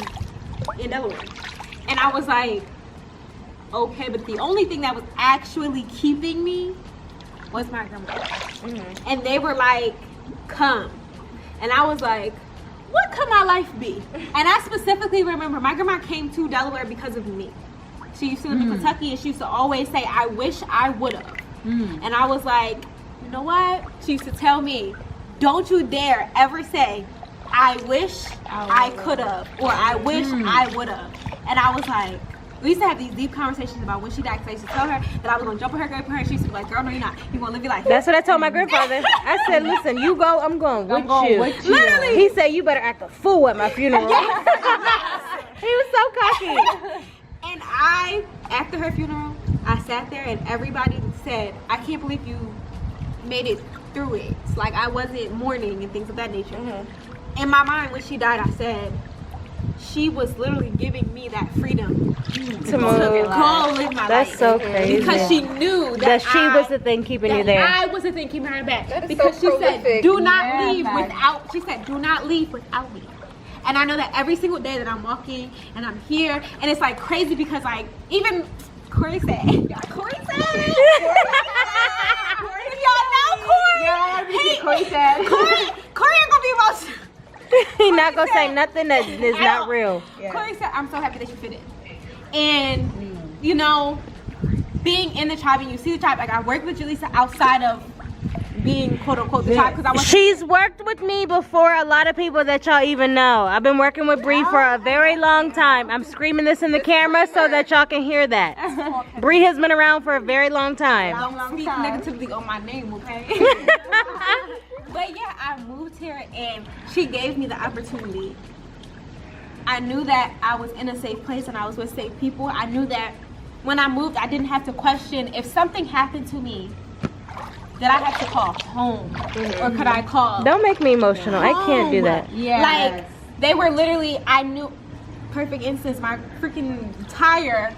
in Delaware. And I was like, okay, but the only thing that was actually keeping me was my grandma. And they were like, come. And I was like, what could my life be? And I specifically remember my grandma came to Delaware because of me. She used to live in Kentucky and she used to always say, I wish I would have. And I was like, you know what? She used to tell me, don't you dare ever say, I wish I could have, or I wish I would have. And I was like, we used to have these deep conversations about when she died, because I used to tell her that I was going to jump on her grave for her, and she used to be like, girl, no, you're not. You're going to live your life. That's what I told my grandfather. I said, listen, you go, I'm going with you. Literally. He said, you better act a fool at my funeral. He was so cocky. And I, after her funeral, I sat there and everybody said, I can't believe you made it through it. It's like I wasn't mourning and things of that nature. In my mind, when she died, I said, she was literally giving me that freedom to go live my life. That's so crazy. Because she knew that she was the thing keeping you there. I was the thing keeping her back. That is Because so she said, prolific. do not leave without, she said, do not leave without me. And I know that every single day that I'm walking and I'm here, and it's like crazy because like, even Corey said, Corey said, y'all know Corey. Yeah, Corey said. Corey ain't gonna be emotional. He's not going to say nothing that is not real. Corey said, I'm so happy that you fit in. And, you know, being in the tribe and you see the tribe, like I work with JaLisa outside of being quote unquote the tribe, because I was. She's worked with me before a lot of people that y'all even know. I've been working with Bree for a very long time. I'm screaming this in the camera so that y'all can hear that. Bree has been around for a very long time. Don't speak negatively on my name, okay? But yeah, I moved here and she gave me the opportunity. I knew that I was in a safe place and I was with safe people. I knew that when I moved, I didn't have to question if something happened to me, that I have to call home, or could I call? Don't make me emotional. I can't do that. Yeah. Like, they were literally, I knew, perfect instance, my freaking tire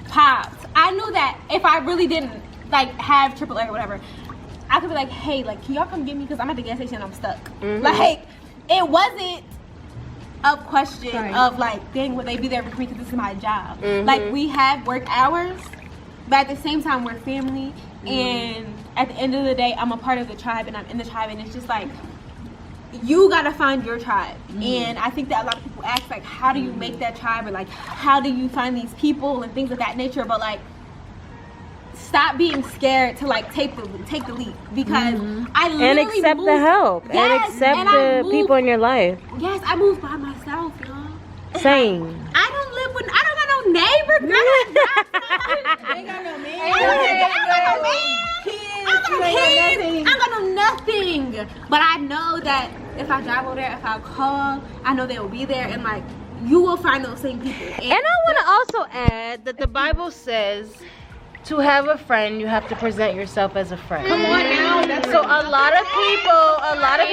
popped. I knew that if I really didn't, like, have AAA or whatever, I could be like, hey, like, can y'all come get me? Because I'm at the gas station and I'm stuck. Like, it wasn't a question of, like, dang, will they be there for me because this is my job? Like, we have work hours, but at the same time, we're family. And at the end of the day, I'm a part of the tribe and I'm in the tribe, and it's just like, you gotta find your tribe. And I think that a lot of people ask, like, how do you make that tribe, or like, how do you find these people and things of that nature? But like, stop being scared to like take the leap, because I literally And accept moved, the help. And accept the people in your life. Yes, I moved by myself, y'all. Same. I don't live with, I don't got no neighbors. I ain't got no man. I don't got no nothing. But I know that if I drive over there, if I call, I know they will be there, and like, you will find those same people. And I want to also add that the Bible says to have a friend, you have to present yourself as a friend. Come on now. So a lot of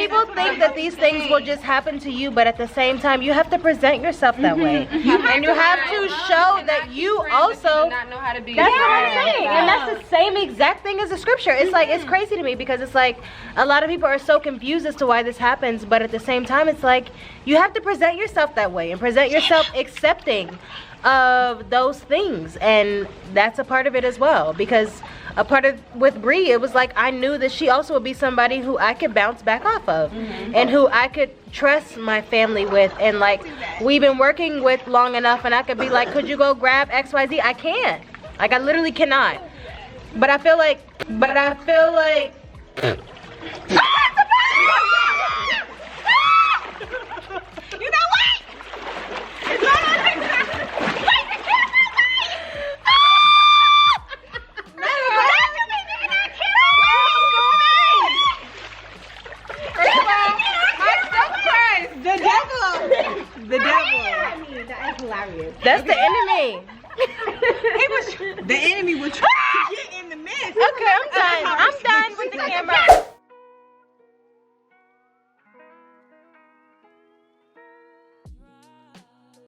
people think that these things will just happen to you, but at the same time, you have to present yourself that way. And you have to show that you also not know how to be. That's what I'm saying. And that's the same exact thing as the scripture. It's like, it's crazy to me, because it's like a lot of people are so confused as to why this happens, but at the same time, it's like you have to present yourself that way and present yourself accepting of those things, and that's a part of it as well, because a part of with Bree, it was like I knew that she also would be somebody who I could bounce back off of, and who I could trust my family with, and like we've been working with long enough, and I could be like, could you go grab XYZ? I can't, like I literally cannot, but I feel like You know what? It's not on TikTok. Wait, the camera, The devil. I mean, that is hilarious. that's the enemy. The enemy was trying to get in the midst. Okay, I'm done.